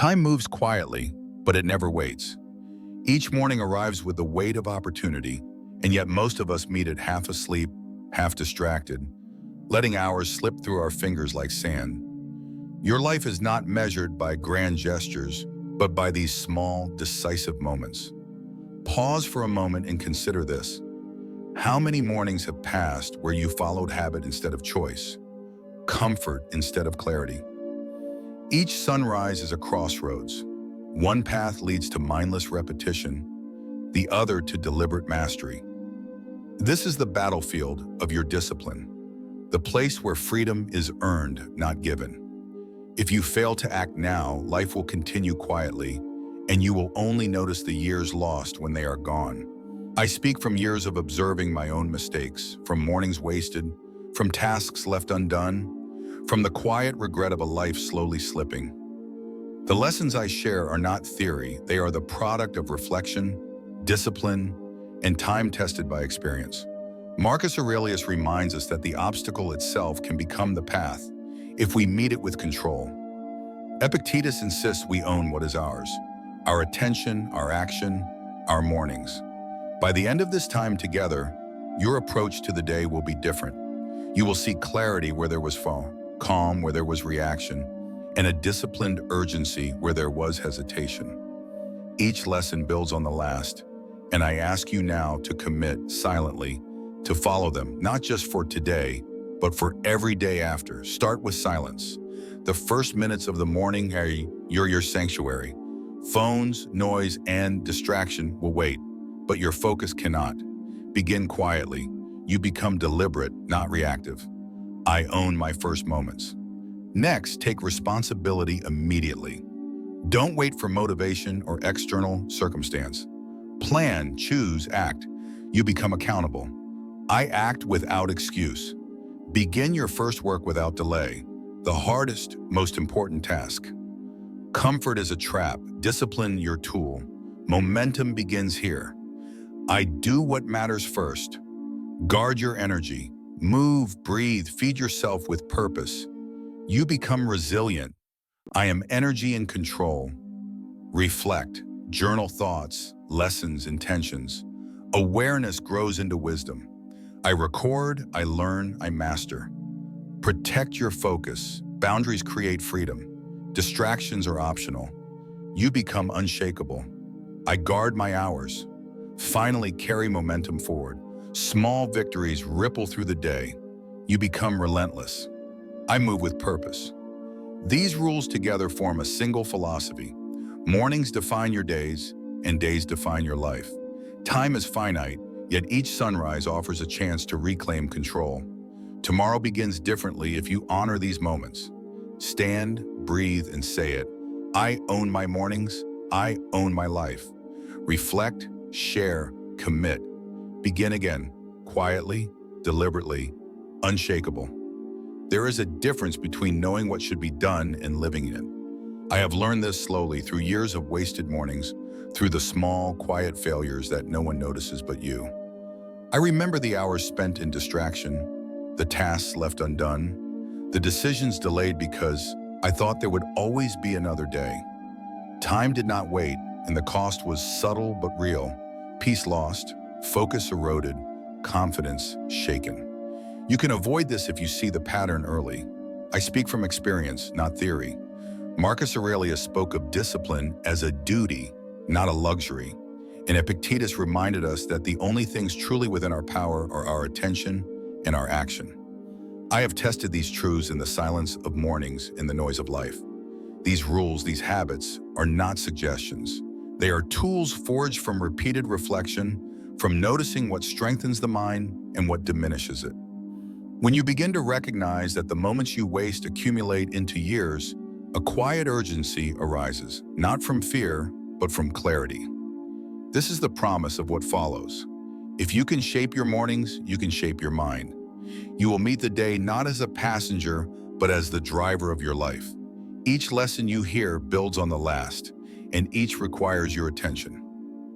Time moves quietly, but it never waits. Each morning arrives with the weight of opportunity, and yet most of us meet it half asleep, half distracted, letting hours slip through our fingers like sand. Your life is not measured by grand gestures, but by these small, decisive moments. Pause for a moment and consider this. How many mornings have passed where you followed habit instead of choice, comfort instead of clarity? Each sunrise is a crossroads. One path leads to mindless repetition, the other to deliberate mastery. This is the battlefield of your discipline, the place where freedom is earned, not given. If you fail to act now, life will continue quietly, and you will only notice the years lost when they are gone. I speak from years of observing my own mistakes, from mornings wasted, from tasks left undone, from the quiet regret of a life slowly slipping. The lessons I share are not theory, they are the product of reflection, discipline, and time tested by experience. Marcus Aurelius reminds us that the obstacle itself can become the path if we meet it with control. Epictetus insists we own what is ours, our attention, our action, our mornings. By the end of this time together, your approach to the day will be different. You will see clarity where there was fall, calm where there was reaction, and a disciplined urgency where there was hesitation. Each lesson builds on the last, and I ask you now to commit silently to follow them, not just for today, but for every day after. Start with silence. The first minutes of the morning, you're your sanctuary. Phones, noise, and distraction will wait, but your focus cannot. Begin quietly. You become deliberate, not reactive. I own my first moments. Next, take responsibility immediately. Don't wait for motivation or external circumstance. Plan, choose, act. You become accountable. I act without excuse. Begin your first work without delay, the hardest, most important task. Comfort is a trap, discipline your tool. Momentum begins here. I do what matters first. Guard your energy. Move, breathe, feed yourself with purpose. You become resilient. I am energy in control. Reflect, journal thoughts, lessons, intentions. Awareness grows into wisdom. I record, I learn, I master. Protect your focus. Boundaries create freedom. Distractions are optional. You become unshakable. I guard my hours. Finally, carry momentum forward. Small victories ripple through the day. You become relentless. I move with purpose. These rules together form a single philosophy. Mornings define your days, and days define your life. Time is finite, yet each sunrise offers a chance to reclaim control. Tomorrow begins differently if you honor these moments. Stand, breathe, and say it. I own my mornings. I own my life. Reflect, share, commit. Begin again, quietly, deliberately, unshakable. There is a difference between knowing what should be done and living it. I have learned this slowly through years of wasted mornings, through the small, quiet failures that no one notices but you. I remember the hours spent in distraction, the tasks left undone, the decisions delayed because I thought there would always be another day. Time did not wait, and the cost was subtle but real. Peace lost, focus eroded, confidence shaken. You can avoid this if you see the pattern early. I speak from experience, not theory. Marcus Aurelius spoke of discipline as a duty, not a luxury. And Epictetus reminded us that the only things truly within our power are our attention and our action. I have tested these truths in the silence of mornings, in the noise of life. These rules, these habits, are not suggestions. They are tools forged from repeated reflection, from noticing what strengthens the mind and what diminishes it. When you begin to recognize that the moments you waste accumulate into years, a quiet urgency arises, not from fear, but from clarity. This is the promise of what follows. If you can shape your mornings, you can shape your mind. You will meet the day not as a passenger, but as the driver of your life. Each lesson you hear builds on the last, and each requires your attention.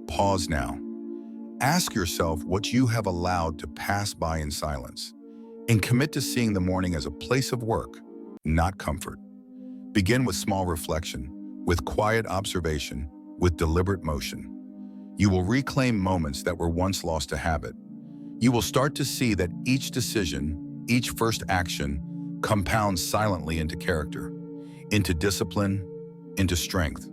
Pause now. Ask yourself what you have allowed to pass by in silence, and commit to seeing the morning as a place of work, not comfort. Begin with small reflection. with quiet observation, with deliberate motion. You will reclaim moments that were once lost to habit. You will start to see that each decision, each first action, compounds silently into character, into discipline, into strength.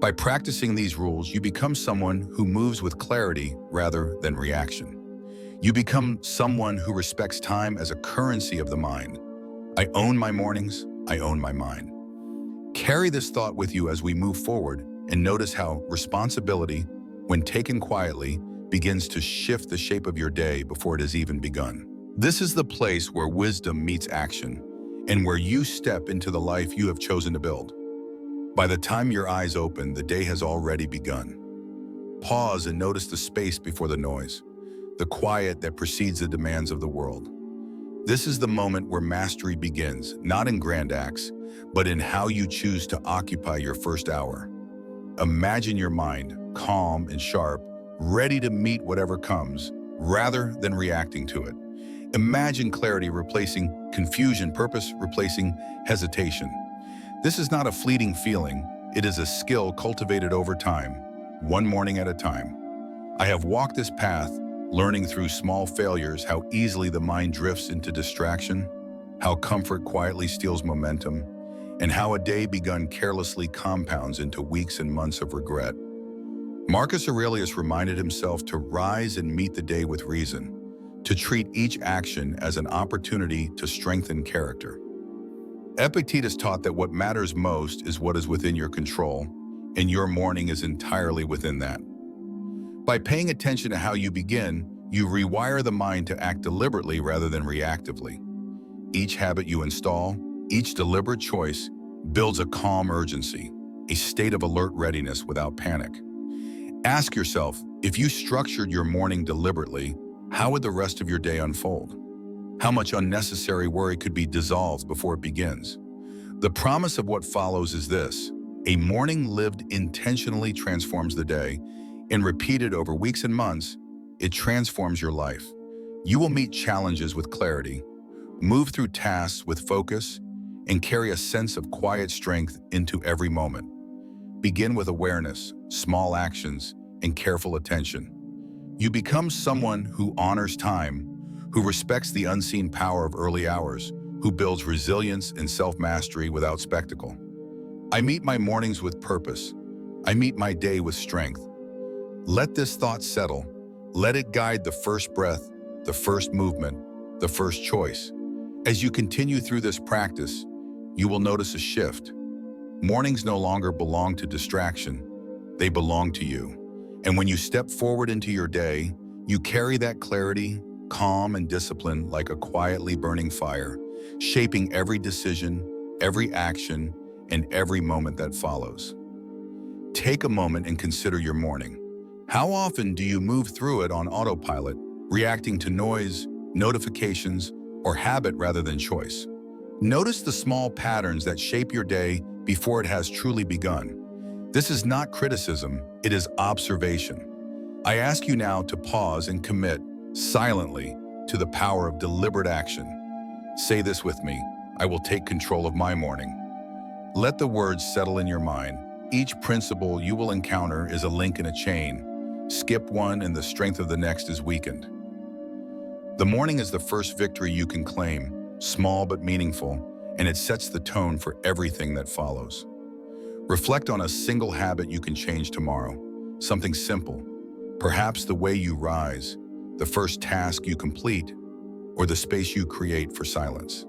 By practicing these rules, you become someone who moves with clarity rather than reaction. You become someone who respects time as a currency of the mind. I own my mornings, I own my mind. Carry this thought with you as we move forward and notice how responsibility, when taken quietly, begins to shift the shape of your day before it has even begun. This is the place where wisdom meets action and where you step into the life you have chosen to build. By the time your eyes open, the day has already begun. Pause and notice the space before the noise, the quiet that precedes the demands of the world. This is the moment where mastery begins, not in grand acts, but in how you choose to occupy your first hour. Imagine your mind, calm and sharp, ready to meet whatever comes, rather than reacting to it. Imagine clarity replacing confusion, purpose replacing hesitation. This is not a fleeting feeling, it is a skill cultivated over time, one morning at a time. I have walked this path, learning through small failures how easily the mind drifts into distraction, how comfort quietly steals momentum, and how a day begun carelessly compounds into weeks and months of regret. Marcus Aurelius reminded himself to rise and meet the day with reason, to treat each action as an opportunity to strengthen character. Epictetus taught that what matters most is what is within your control, and your morning is entirely within that. By paying attention to how you begin, you rewire the mind to act deliberately rather than reactively. Each habit you install, each deliberate choice, builds a calm urgency, a state of alert readiness without panic. Ask yourself, if you structured your morning deliberately, how would the rest of your day unfold? How much unnecessary worry could be dissolved before it begins? The promise of what follows is this: a morning lived intentionally transforms the day, and repeated over weeks and months, it transforms your life. You will meet challenges with clarity, move through tasks with focus, and carry a sense of quiet strength into every moment. Begin with awareness, small actions, and careful attention. You become someone who honors time, who respects the unseen power of early hours, who builds resilience and self-mastery without spectacle. I meet my mornings with purpose. I meet my day with strength. Let this thought settle. Let it guide the first breath, the first movement, the first choice. As you continue through this practice, you will notice a shift. Mornings no longer belong to distraction. They belong to you. And when you step forward into your day, you carry that clarity, calm, and discipline like a quietly burning fire, shaping every decision, every action, and every moment that follows. Take a moment and consider your morning. How often do you move through it on autopilot, reacting to noise, notifications, or habit rather than choice? Notice the small patterns that shape your day before it has truly begun. This is not criticism, it is observation. I ask you now to pause and commit, silently, to the power of deliberate action. Say this with me: I will take control of my morning. Let the words settle in your mind. Each principle you will encounter is a link in a chain. Skip one and the strength of the next is weakened. The morning is the first victory you can claim, small but meaningful, and it sets the tone for everything that follows. Reflect on a single habit you can change tomorrow, something simple, perhaps the way you rise, the first task you complete, or the space you create for silence.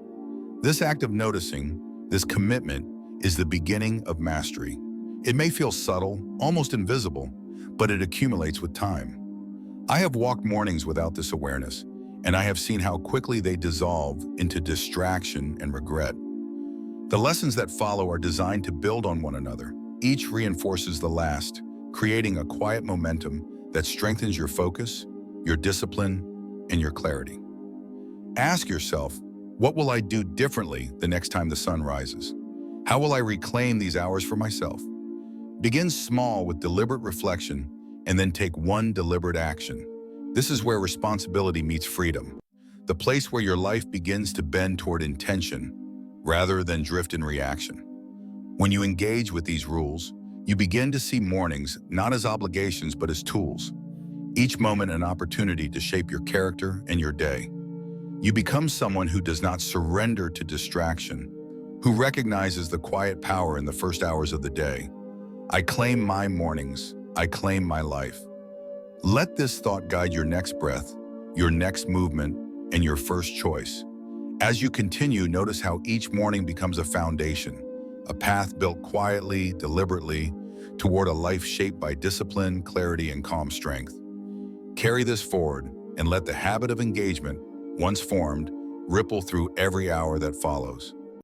This act of noticing, this commitment, is the beginning of mastery. It may feel subtle, almost invisible, but it accumulates with time. I have walked mornings without this awareness, and I have seen how quickly they dissolve into distraction and regret. The lessons that follow are designed to build on one another. Each reinforces the last, creating a quiet momentum that strengthens your focus, your discipline, and your clarity. Ask yourself, what will I do differently the next time the sun rises? How will I reclaim these hours for myself? Begin small with deliberate reflection, and then take one deliberate action. This is where responsibility meets freedom, the place where your life begins to bend toward intention rather than drift in reaction. When you engage with these rules, you begin to see mornings not as obligations but as tools, each moment an opportunity to shape your character and your day. You become someone who does not surrender to distraction, who recognizes the quiet power in the first hours of the day. I claim my mornings. I claim my life. Let this thought guide your next breath, your next movement, and your first choice. As you continue, notice how each morning becomes a foundation, a path built quietly, deliberately, toward a life shaped by discipline, clarity, and calm strength. Carry this forward and let the habit of engagement, once formed, ripple through every hour that follows.